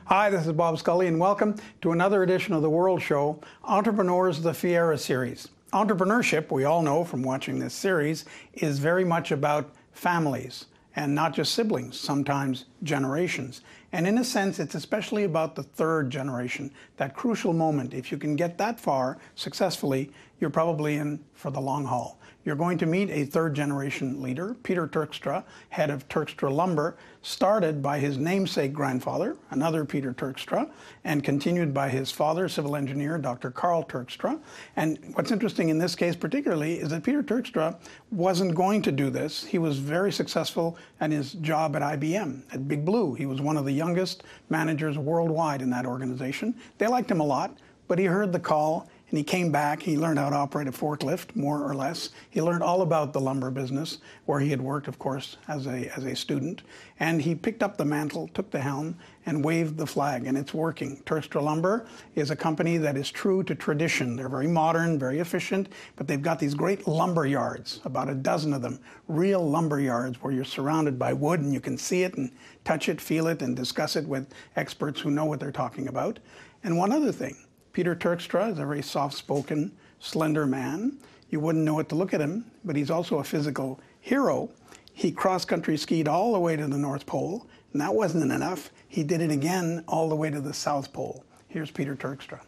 Hi, this is Bob Scully, and welcome to another edition of The World Show, Entrepreneurs, the Fiera series. Entrepreneurship, we all know from watching this series, is very much about families, and not just siblings, sometimes generations. And in a sense, it's especially about the third generation, that crucial moment. If you can get that far successfully, you're probably in for the long haul. You're going to meet a third generation leader, Peter Turkstra, head of Turkstra Lumber, started by his namesake grandfather, another Peter Turkstra, and continued by his father, civil engineer, Dr. Carl Turkstra. And what's interesting in this case particularly is that Peter Turkstra wasn't going to do this. He was very successful at his job at IBM, at Big Blue. He was one of the youngest managers worldwide in that organization. They liked him a lot, but he heard the call and he came back. He learned how to operate a forklift, more or less. He learned all about the lumber business, where he had worked, of course, as a student. And he picked up the mantle, took the helm, and waved the flag, and it's working. Turkstra Lumber is a company that is true to tradition. They're very modern, very efficient, but they've got these great lumber yards, about a dozen of them, real lumber yards where you're surrounded by wood and you can see it and touch it, feel it, and discuss it with experts who know what they're talking about. And one other thing, Peter Turkstra is a very soft-spoken, slender man. You wouldn't know it to look at him, but he's also a physical hero. He cross-country skied all the way to the North Pole, and that wasn't enough. He did it again all the way to the South Pole. Here's Peter Turkstra.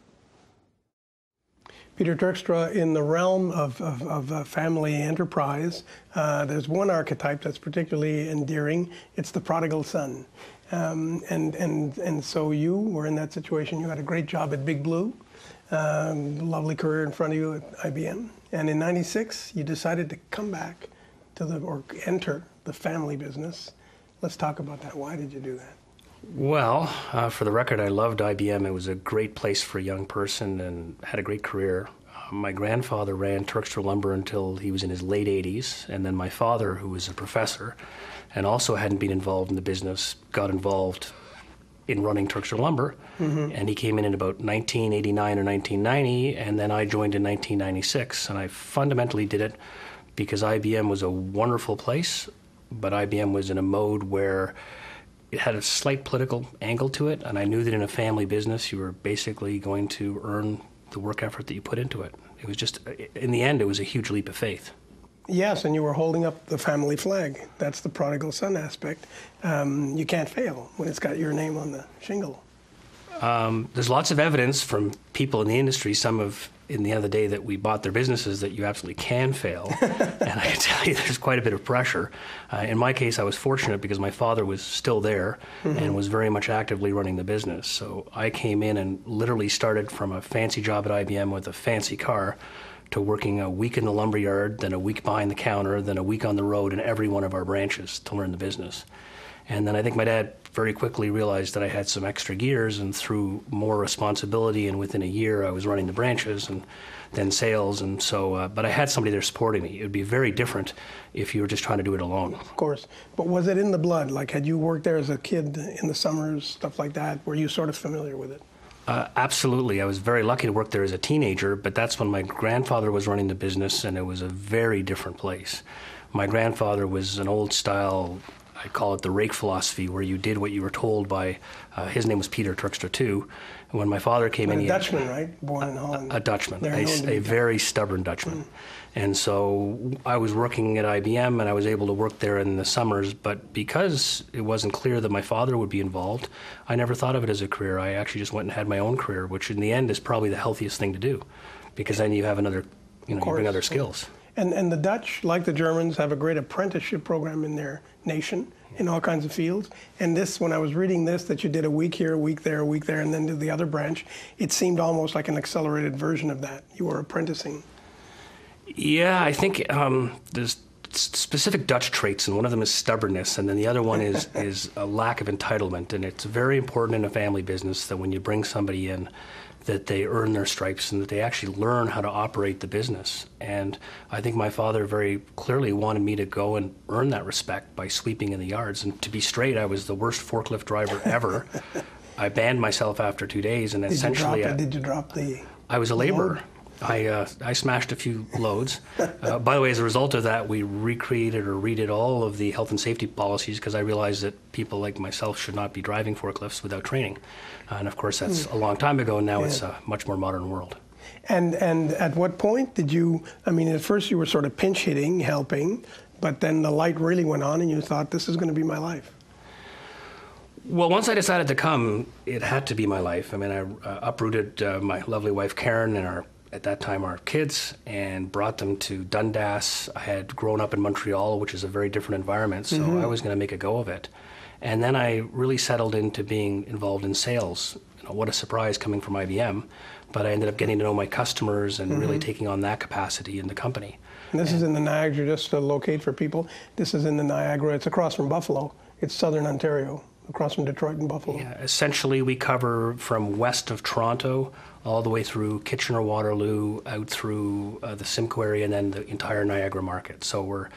Peter Turkstra, in the realm of family enterprise, there's one archetype that's particularly endearing. It's the prodigal son. And so you were in that situation. You had a great job at Big Blue, lovely career in front of you at IBM. And in '96, you decided to come back to or enter the family business. Let's talk about that. Why did you do that? Well, for the record, I loved IBM. It was a great place for a young person and had a great career. My grandfather ran Turkstra Lumber until he was in his late 80s, and then my father, who was a professor and also hadn't been involved in the business, got involved in running Turkstra Lumber, and he came in about 1989 or 1990, and then I joined in 1996, and I fundamentally did it because IBM was a wonderful place, but IBM was in a mode where it had a slight political angle to it, and I knew that in a family business you were basically going to earn the work effort that you put into it. It was just, in the end, it was a huge leap of faith. Yes, and you were holding up the family flag. That's the prodigal son aspect. You can't fail when it's got your name on the shingle. There's lots of evidence from people in the industry, some of, in the end of the day, that we bought their businesses, that you absolutely can fail. And I can tell you there's quite a bit of pressure. In my case, I was fortunate because my father was still there and was very much actively running the business. So I came in and literally started from a fancy job at IBM with a fancy car to working a week in the lumber yard, then a week behind the counter, then a week on the road in every one of our branches to learn the business. And then I think my dad very quickly realized that I had some extra gears, and through more responsibility, and within a year I was running the branches and then sales, and so, but I had somebody there supporting me. It would be very different if you were just trying to do it alone. Of course. But was it in the blood? Like, had you worked there as a kid in the summers, stuff like that? Were you sort of familiar with it? Absolutely. I was very lucky to work there as a teenager, but that's when my grandfather was running the business, and it was a very different place. My grandfather was an old style, I call it the rake philosophy, where you did what you were told by, his name was Peter Turkstra too. And when my father came in... A Dutchman, right? Born in Holland. A Dutchman, a very stubborn Dutchman. And so I was working at IBM, and I was able to work there in the summers, but because it wasn't clear that my father would be involved, I never thought of it as a career. I actually just went and had my own career, which in the end is probably the healthiest thing to do, because then you have another, you bring other skills. And the Dutch, like the Germans, have a great apprenticeship program in their nation in all kinds of fields. And this, when I was reading this, that you did a week here, a week there, and then to the other branch, it seemed almost like an accelerated version of that. You were apprenticing. Yeah, I think there's specific Dutch traits, and one of them is stubbornness, and then the other one is a lack of entitlement. And it's very important in a family business that when you bring somebody in, that they earn their stripes and that they actually learn how to operate the business. And I think my father very clearly wanted me to go and earn that respect by sweeping in the yards. And to be straight, I was the worst forklift driver ever. I banned myself after 2 days, and essentially... Did you drop the... I was a laborer. I smashed a few loads. By the way, as a result of that, we recreated or redid all of the health and safety policies because I realized that people like myself should not be driving forklifts without training. And of course, that's a long time ago. Now it's a much more modern world. And at what point did you, I mean, at first you were sort of pinch hitting, helping, but then the light really went on and you thought, this is going to be my life? Well, once I decided to come, it had to be my life. I mean, I uprooted my lovely wife, Karen, and at that time, our kids, and brought them to Dundas. I had grown up in Montreal, which is a very different environment, so I was going to make a go of it. And then I really settled into being involved in sales. You know, what a surprise coming from IBM. But I ended up getting to know my customers and really taking on that capacity in the company. And this is in the Niagara, just to locate for people. This is in the Niagara. It's across from Buffalo. It's southern Ontario, across from Detroit and Buffalo. Yeah, essentially, we cover from west of Toronto all the way through Kitchener-Waterloo, out through the Simcoe area, and then the entire Niagara market. So we're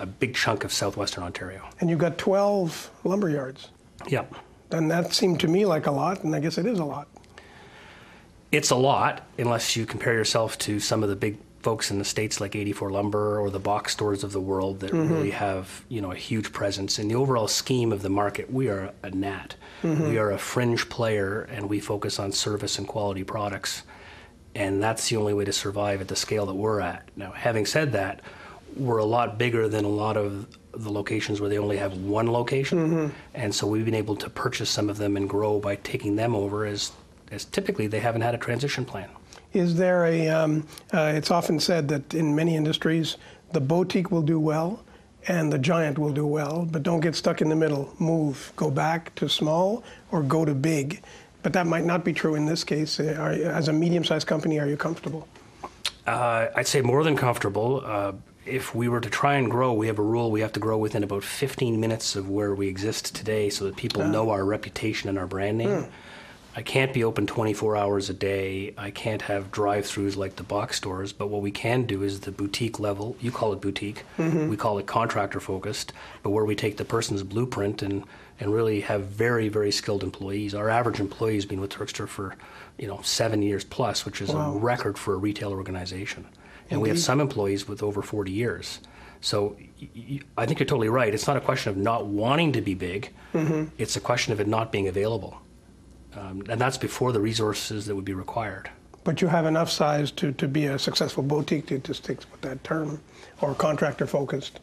a big chunk of southwestern Ontario. And you've got 12 lumber yards. Yep. And that seemed to me like a lot, and I guess it is a lot. It's a lot, unless you compare yourself to some of the big folks in the States like 84 Lumber or the box stores of the world that really have, you know, a huge presence. In the overall scheme of the market, we are a gnat. We are a fringe player, and we focus on service and quality products. And that's the only way to survive at the scale that we're at. Now, having said that, we're a lot bigger than a lot of the locations where they only have one location. And so we've been able to purchase some of them and grow by taking them over as typically they haven't had a transition plan. Is there it's often said that in many industries, the boutique will do well and the giant will do well, but don't get stuck in the middle. Move, go back to small or go to big. But that might not be true in this case. As a medium-sized company, are you comfortable? I'd say more than comfortable. If we were to try and grow, we have a rule: we have to grow within about 15 minutes of where we exist today so that people know our reputation and our brand name. I can't be open 24 hours a day. I can't have drive-throughs like the box stores, but what we can do is the boutique level. You call it boutique. We call it contractor-focused, but where we take the person's blueprint and really have very, very skilled employees. Our average employee has been with Turkstra for 7 years plus, which is a record for a retail organization. And we have some employees with over 40 years. So I think you're totally right. It's not a question of not wanting to be big. It's a question of it not being available. And that's before the resources that would be required. But you have enough size to be a successful boutique, to stick with that term, or contractor-focused.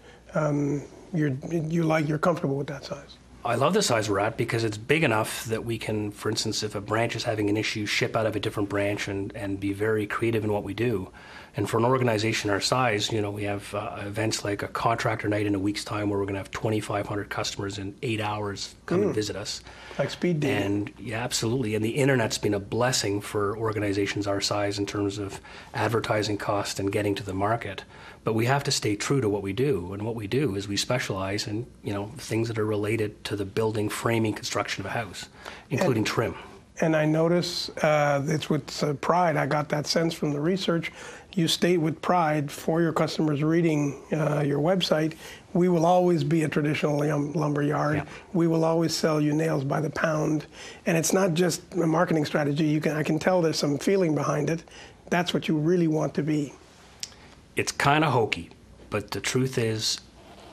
You're comfortable with that size. I love the size we're at because it's big enough that we can, for instance, if a branch is having an issue, ship out of a different branch and be very creative in what we do. And for an organization our size, we have events like a contractor night in a week's time where we're going to have 2,500 customers in 8 hours come and visit us. Like speed dating. And yeah, absolutely. And the internet's been a blessing for organizations our size in terms of advertising cost and getting to the market. But we have to stay true to what we do. And what we do is we specialize in, things that are related to the building, framing, construction of a house, including trim. And I notice it's with pride. I got that sense from the research. You state with pride for your customers reading your website, we will always be a traditional lumber yard. Yeah. We will always sell you nails by the pound. And it's not just a marketing strategy. I can tell there's some feeling behind it. That's what you really want to be. It's kind of hokey, but the truth is,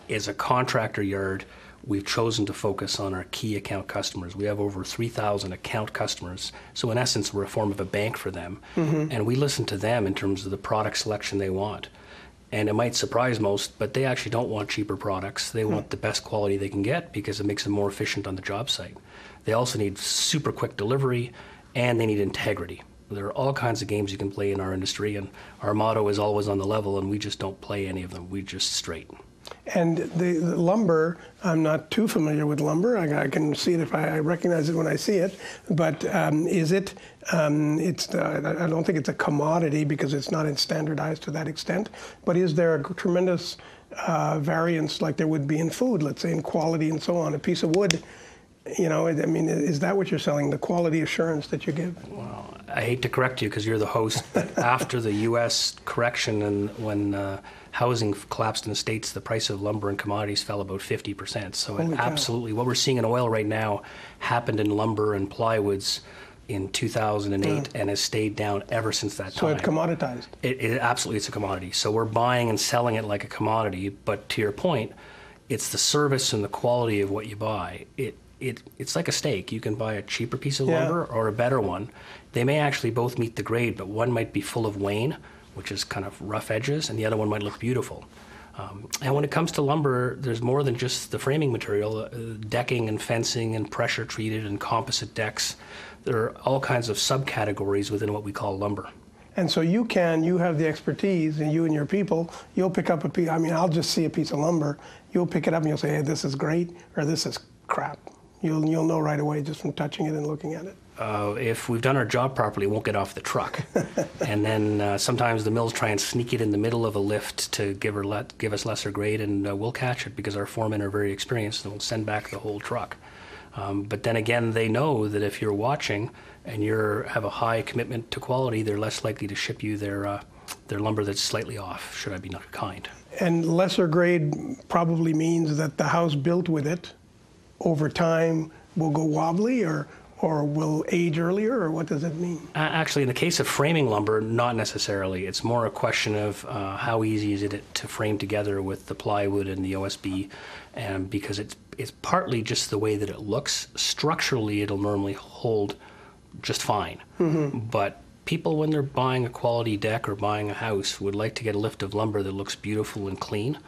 as a contractor yard, we've chosen to focus on our key account customers. We have over 3,000 account customers. So in essence, we're a form of a bank for them. And we listen to them in terms of the product selection they want. And it might surprise most, but they actually don't want cheaper products. They want the best quality they can get because it makes them more efficient on the job site. They also need super quick delivery, and they need integrity. There are all kinds of games you can play in our industry, and our motto is always on the level, and we just don't play any of them. We just straight. And the lumber, I'm not too familiar with lumber. I can see it if I recognize it when I see it. But is it, I don't think it's a commodity because it's not standardized to that extent. But is there a tremendous variance like there would be in food, let's say in quality and so on? A piece of wood, is that what you're selling, the quality assurance that you give? Well, I hate to correct you because you're the host, but after the U.S. correction and when housing collapsed in the States, the price of lumber and commodities fell about 50%. So absolutely, what we're seeing in oil right now happened in lumber and plywoods in 2008 and has stayed down ever since that time. So it commoditized. It absolutely, it's a commodity. So we're buying and selling it like a commodity. But to your point, it's the service and the quality of what you buy. It's like a steak. You can buy a cheaper piece of lumber or a better one. They may actually both meet the grade, but one might be full of wane, which is kind of rough edges, and the other one might look beautiful. And when it comes to lumber, there's more than just the framing material. Decking and fencing and pressure treated and composite decks. There are all kinds of subcategories within what we call lumber. And so you have the expertise, and you and your people, you'll pick up a piece. I mean, I'll just see a piece of lumber. You'll pick it up and you'll say, hey, this is great, or this is crap. You'll know right away just from touching it and looking at it. If we've done our job properly, it won't get off the truck. And then sometimes the mills try and sneak it in the middle of a lift to give us lesser grade, and we'll catch it because our foremen are very experienced and we'll send back the whole truck. But then again, they know that if you're watching and you have a high commitment to quality, they're less likely to ship you their lumber that's slightly off, should I be not kind. And lesser grade probably means that the house built with it over time will go wobbly or will age earlier, or what does it mean? Actually, in the case of framing lumber, not necessarily. It's more a question of how easy is it to frame together with the plywood and the OSB, and because it's partly just the way that it looks. Structurally, it'll normally hold just fine. Mm-hmm. But people, when they're buying a quality deck or buying a house, would like to get a lift of lumber that looks beautiful and clean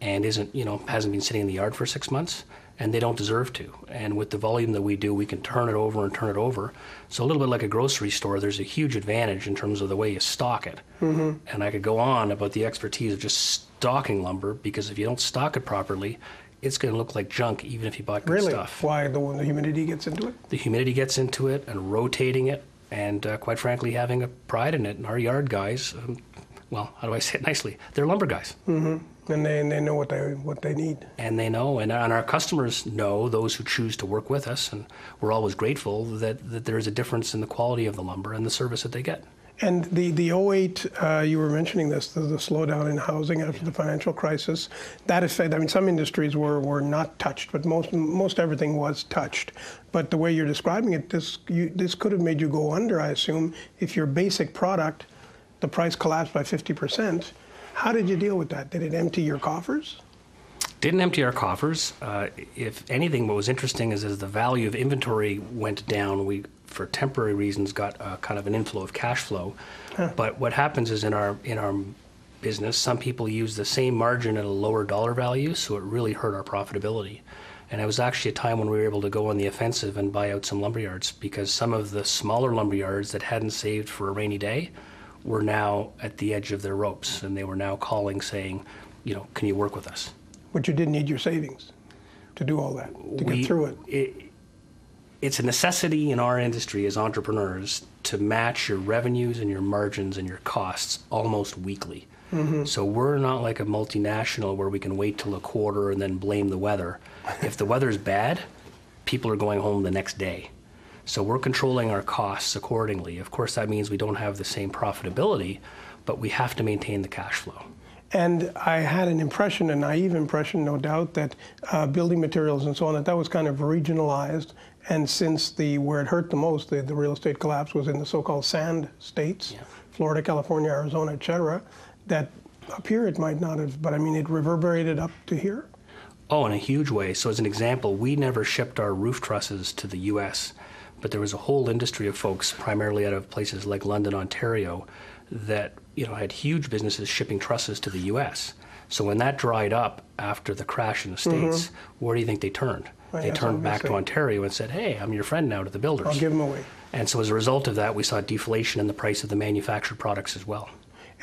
and hasn't been sitting in the yard for 6 months. And they don't deserve to. And with the volume that we do, we can turn it over and turn it over. So a little bit like a grocery store, there's a huge advantage in terms of the way you stock it. Mm-hmm. And I could go on about the expertise of just stocking lumber, because if you don't stock it properly, it's going to look like junk even if you bought good stuff. Why? The humidity gets into it? The humidity gets into it, and rotating it, and quite frankly, having a pride in it. And our yard guys, well, how do I say it nicely? They're lumber guys. Mm-hmm. And they know what they need. And they know, and our customers know, those who choose to work with us, and we're always grateful that there is a difference in the quality of the lumber and the service that they get. And the 08, you were mentioning this, the slowdown in housing after the financial crisis, that effect, I mean, some industries were not touched, but most everything was touched. But the way you're describing it, this could have made you go under, I assume, if your basic product, the price collapsed by 50%. How did you deal with that? Did it empty your coffers? Didn't empty our coffers. If anything, what was interesting is as the value of inventory went down, we, for temporary reasons, got kind of an inflow of cash flow. Huh. But what happens is in our business, some people use the same margin at a lower dollar value, so it really hurt our profitability. And it was actually a time when we were able to go on the offensive and buy out some lumberyards, because some of the smaller lumberyards that hadn't saved for a rainy day were now at the edge of their ropes, and they were now calling saying, can you work with us? But you did need your savings to do all that, to get through it. It's a necessity in our industry as entrepreneurs to match your revenues and your margins and your costs almost weekly. Mm-hmm. So we're not like a multinational where we can wait till a quarter and then blame the weather. If the weather's bad, people are going home the next day. So we're controlling our costs accordingly. Of course, that means we don't have the same profitability, but we have to maintain the cash flow. And I had an impression, a naive impression, no doubt, that building materials and so on, that was kind of regionalized. And since where it hurt the most, the real estate collapse was in the so-called sand states, Florida, California, Arizona, et cetera, that up here it might not have, but I mean, it reverberated up to here? Oh, in a huge way. So as an example, we never shipped our roof trusses to the U.S., but there was a whole industry of folks, primarily out of places like London, Ontario, that had huge businesses shipping trusses to the U.S. So when that dried up after the crash in the States, where do you think they turned? They turned back to Ontario and said, hey, I'm your friend now to the builders. I'll give them away. And so as a result of that, we saw deflation in the price of the manufactured products as well.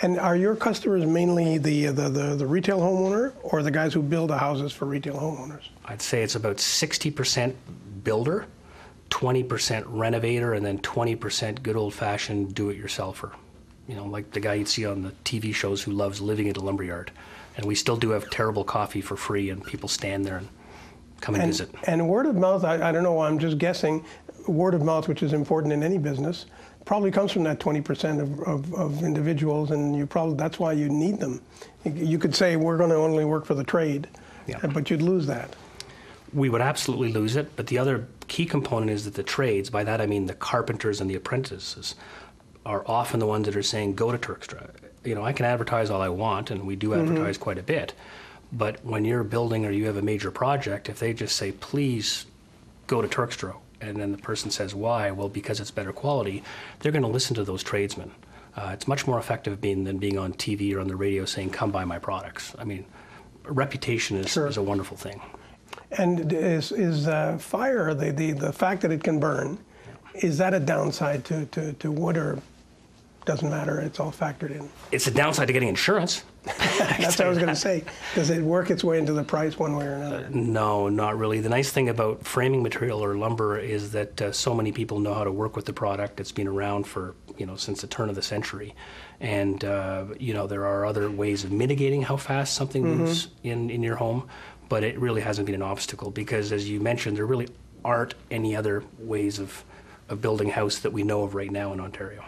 And are your customers mainly the retail homeowner or the guys who build the houses for retail homeowners? I'd say it's about 60% builder, 20% renovator, and then 20% good old-fashioned do-it-yourselfer. Like the guy you'd see on the TV shows who loves living at a lumberyard. And we still do have terrible coffee for free, and people stand there and come and visit. And word of mouth, I don't know, I'm just guessing, word of mouth, which is important in any business, probably comes from that 20% of individuals, and that's why you need them. You could say, we're going to only work for the trade, but you'd lose that. We would absolutely lose it, but the other key component is that the trades, by that I mean the carpenters and the apprentices, are often the ones that are saying, go to Turkstra. You know, I can advertise all I want, and we do advertise quite a bit, but when you're building or you have a major project, if they just say, please go to Turkstra, and then the person says, why? Well, because it's better quality, they're going to listen to those tradesmen. It's much more effective than being on TV or on the radio saying, come buy my products. I mean, reputation is a wonderful thing. And is fire, the fact that it can burn, is that a downside to wood, or doesn't matter, it's all factored in? It's a downside to getting insurance. That's what I was going to say. Does it work its way into the price one way or another? No, not really. The nice thing about framing material or lumber is that so many people know how to work with the product. It's been around for, since the turn of the century. And, there are other ways of mitigating how fast something moves in your home, but it really hasn't been an obstacle because, as you mentioned, there really aren't any other ways of building a house that we know of right now in Ontario.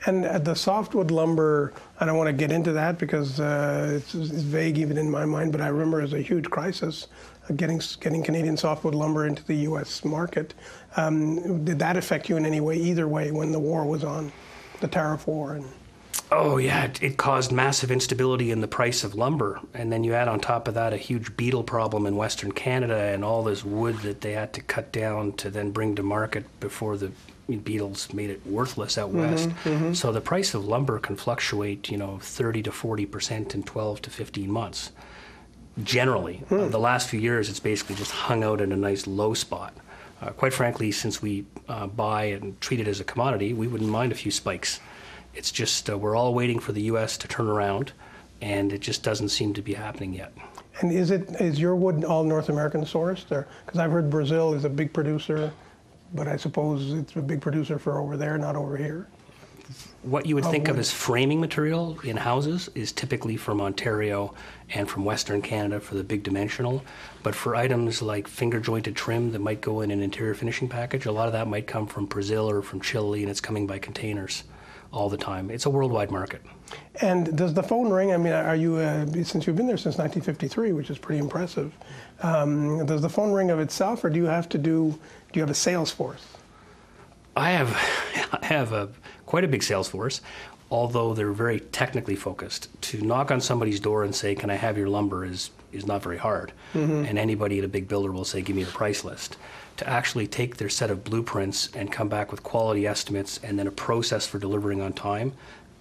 And the softwood lumber, I don't want to get into that because it's vague even in my mind, but I remember as a huge crisis getting Canadian softwood lumber into the U.S. market. Did that affect you in any way, either way, when the war was on, the tariff war? Oh, yeah, it caused massive instability in the price of lumber. And then you add on top of that a huge beetle problem in Western Canada and all this wood that they had to cut down to then bring to market before the beetles made it worthless out west. So the price of lumber can fluctuate, 30 to 40% in 12 to 15 months. Generally, the last few years, it's basically just hung out in a nice low spot. Quite frankly, since we buy and treat it as a commodity, we wouldn't mind a few spikes. It's just we're all waiting for the U.S. to turn around, and it just doesn't seem to be happening yet. And is your wood all North American sourced? Because I've heard Brazil is a big producer, but I suppose it's a big producer for over there, not over here. What you would think of as framing material in houses is typically from Ontario and from Western Canada for the big dimensional. But for items like finger-jointed trim that might go in an interior finishing package, a lot of that might come from Brazil or from Chile, and it's coming by containers all the time. It's a worldwide market. And does the phone ring? I mean, are you, since you've been there since 1953, which is pretty impressive, does the phone ring of itself, or do you have a sales force? I have quite a big sales force, although they're very technically focused. To knock on somebody's door and say, can I have your lumber is not very hard. And anybody at a big builder will say, give me the price list. To actually take their set of blueprints and come back with quality estimates and then a process for delivering on time,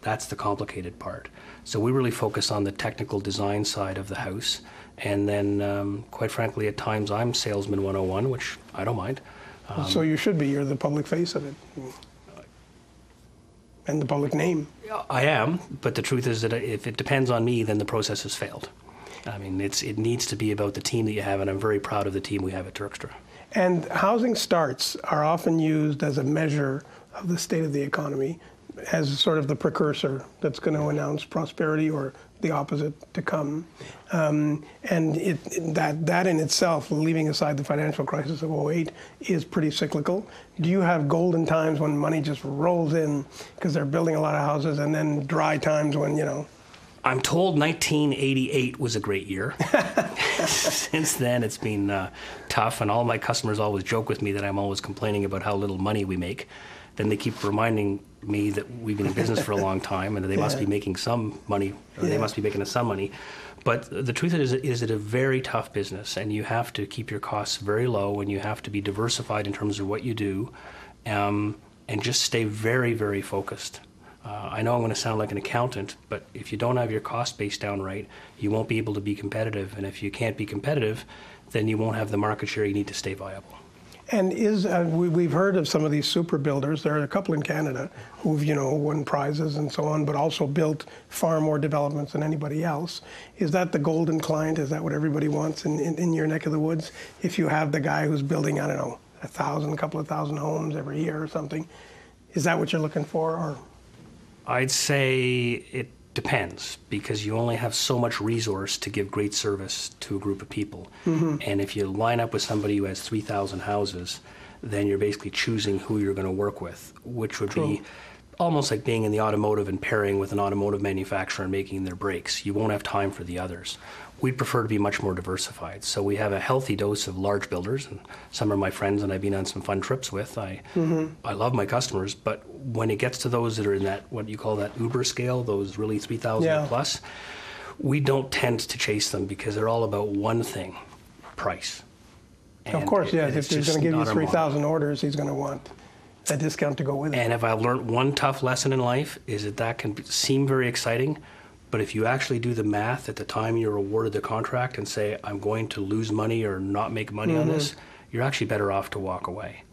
that's the complicated part. So we really focus on the technical design side of the house. And then, quite frankly, at times I'm salesman 101, which I don't mind. So you should be. You're the public face of it. And the public name. I am, but the truth is that if it depends on me, then the process has failed. I mean, it needs to be about the team that you have, and I'm very proud of the team we have at Turkstra. And housing starts are often used as a measure of the state of the economy, as sort of the precursor that's going to announce prosperity or the opposite to come. And that in itself, leaving aside the financial crisis of 2008, is pretty cyclical. Do you have golden times when money just rolls in because they're building a lot of houses, and then dry times when, I'm told 1988 was a great year. Since then, it's been tough, and all my customers always joke with me that I'm always complaining about how little money we make. Then they keep reminding me that we've been in business for a long time and that they must be making some money, or they must be making us some money. But the truth is it a very tough business, and you have to keep your costs very low, and you have to be diversified in terms of what you do, and just stay very, very focused. I know I'm going to sound like an accountant, but if you don't have your cost base down right, you won't be able to be competitive. And if you can't be competitive, then you won't have the market share you need to stay viable. And we've heard of some of these super builders. There are a couple in Canada who've, won prizes and so on, but also built far more developments than anybody else. Is that the golden client? Is that what everybody wants in your neck of the woods? If you have the guy who's building, a couple of thousand homes every year or something, is that what you're looking for? Or I'd say it depends, because you only have so much resource to give great service to a group of people. And if you line up with somebody who has 3,000 houses, then you're basically choosing who you're going to work with, which would be almost like being in the automotive and pairing with an automotive manufacturer and making their brakes. You won't have time for the others. We'd prefer to be much more diversified. So we have a healthy dose of large builders, and some are my friends and I've been on some fun trips with. I love my customers, but when it gets to those that are in that, what you call that Uber scale, those really 3,000 plus, we don't tend to chase them because they're all about one thing, price. And of course, yes. If he's going to give you 3,000 orders, he's going to want a discount to go with it. And if I've learned one tough lesson in life, is that can seem very exciting, but if you actually do the math at the time you're awarded the contract and say, I'm going to lose money or not make money on this, you're actually better off to walk away.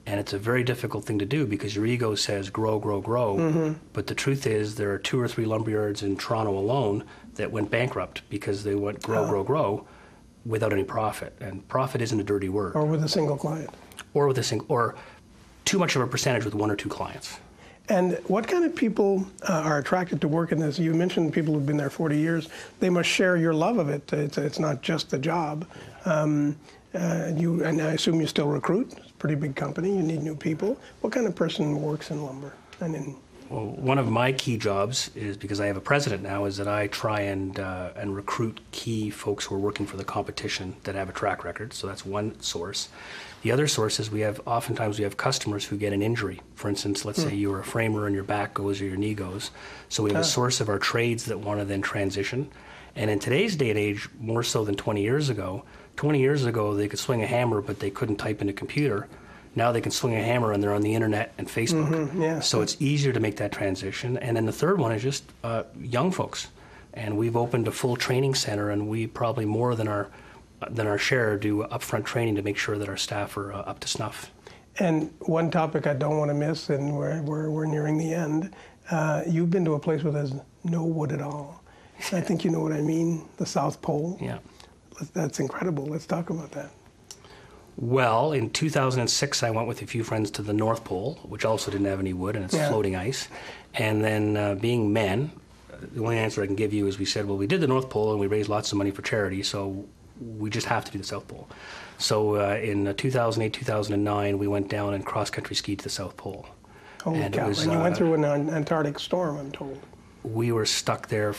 And it's a very difficult thing to do because your ego says grow, grow, grow. But the truth is there are 2 or 3 lumberyards in Toronto alone that went bankrupt because they went grow, grow, grow without any profit. And profit isn't a dirty word. Or with a single client. Or too much of a percentage with 1 or 2 clients. And what kind of people are attracted to work in this? You mentioned people who've been there 40 years. They must share your love of it. It's not just the job. And I assume you still recruit. It's a pretty big company. You need new people. What kind of person works in lumber? Well, one of my key jobs is, because I have a president now, is that I try and recruit key folks who are working for the competition that have a track record. So that's one source. The other source is oftentimes we have customers who get an injury. For instance, let's say you're a framer and your back goes or your knee goes. So we have a source of our trades that want to then transition. And in today's day and age, more so than 20 years ago they could swing a hammer but they couldn't type in a computer. Now they can swing a hammer and they're on the internet and Facebook. So it's easier to make that transition. And then the third one is just young folks. And we've opened a full training center, and we probably more than our share do upfront training to make sure that our staff are up to snuff. And one topic I don't want to miss, and we're nearing the end, you've been to a place where there's no wood at all. I think you know what I mean, the South Pole. Yeah. That's incredible. Let's talk about that. Well, in 2006, I went with a few friends to the North Pole, which also didn't have any wood, and it's floating ice. And then being men, the only answer I can give you is we said, well, we did the North Pole and we raised lots of money for charity, so we just have to do the South Pole. So in 2008, 2009, we went down and cross-country skied to the South Pole. Holy cow. And you went through an Antarctic storm, I'm told. We were stuck there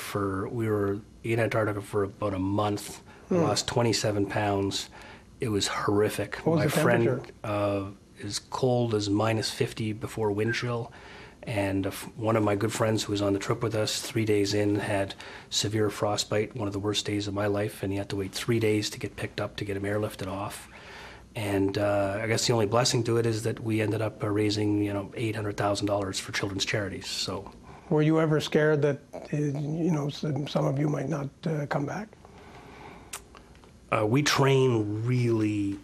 we were in Antarctica for about a month. We lost 27 pounds. It was horrific. What was the temperature? My friend is cold as -50 before wind chill. And one of my good friends who was on the trip with us, 3 days in, had severe frostbite, one of the worst days of my life, and he had to wait 3 days to get picked up to get him airlifted off. And I guess the only blessing to it is that we ended up raising, $800,000 for children's charities. So, were you ever scared that some of you might not come back? We train really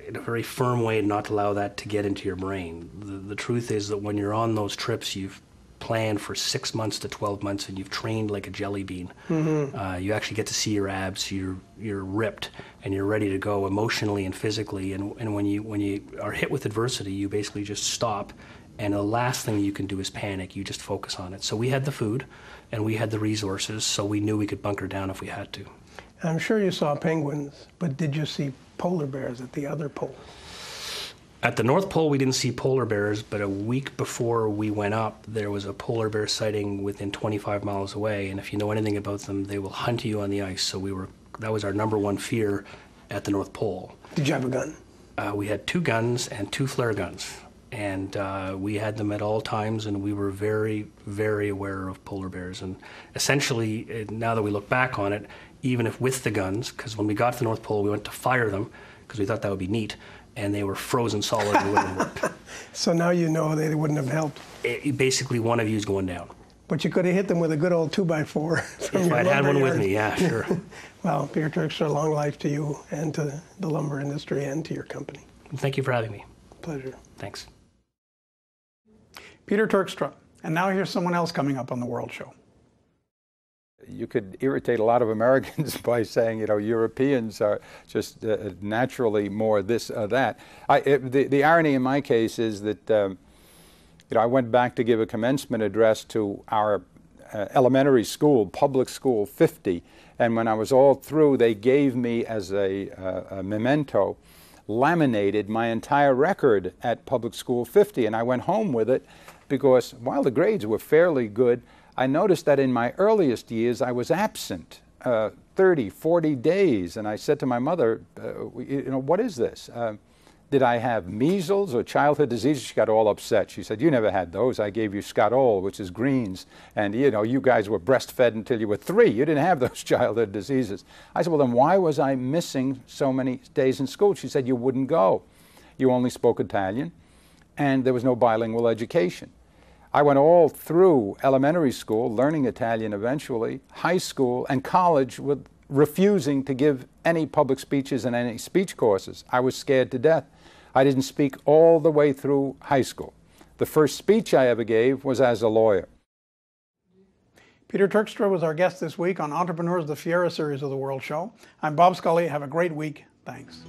in a very firm way not to allow that to get into your brain. The truth is that when you're on those trips, you've planned for 6 months to 12 months and you've trained like a jelly bean. You actually get to see your abs, you're ripped, and you're ready to go emotionally and physically. And when you are hit with adversity, you basically just stop, and the last thing you can do is panic. You just focus on it. So we had the food and we had the resources, so we knew we could bunker down if we had to. I'm sure you saw penguins, but did you see polar bears at the other pole? At the North Pole, we didn't see polar bears, but a week before we went up, there was a polar bear sighting within 25 miles away, and if you know anything about them, they will hunt you on the ice, so that was our number one fear at the North Pole. Did you have a gun? We had 2 guns and 2 flare guns, and we had them at all times, and we were very, very aware of polar bears. And essentially, now that we look back on it, even if with the guns, because when we got to the North Pole, we went to fire them because we thought that would be neat, and they were frozen solid and wouldn't work. So now you know they wouldn't have helped. Basically, one of you is going down. But you could have hit them with a good old 2x4. If I'd had one with me, yeah, sure. Well, Peter Turkstra, long life to you and to the lumber industry and to your company. Thank you for having me. Pleasure. Thanks. Peter Turkstra. And now here's someone else coming up on the World Show. You could irritate a lot of Americans by saying, Europeans are just naturally more this or that. The irony in my case is that I went back to give a commencement address to our elementary school, public school 50, and when I was all through, they gave me as a memento, laminated my entire record at public school 50, and I went home with it. because while the grades were fairly good, I noticed that in my earliest years I was absent 30, 40 days. And I said to my mother, what is this? Did I have measles or childhood diseases? She got all upset. She said, you never had those. I gave you Scatol, which is greens. And, you guys were breastfed until you were 3. You didn't have those childhood diseases. I said, well, then why was I missing so many days in school? She said, you wouldn't go. You only spoke Italian, and there was no bilingual education. I went all through elementary school, learning Italian eventually, high school, and college with refusing to give any public speeches and any speech courses. I was scared to death. I didn't speak all the way through high school. The first speech I ever gave was as a lawyer. Peter Turkstra was our guest this week on Entrepreneurs, the Fiera series of the World Show. I'm Bob Scully. Have a great week. Thanks.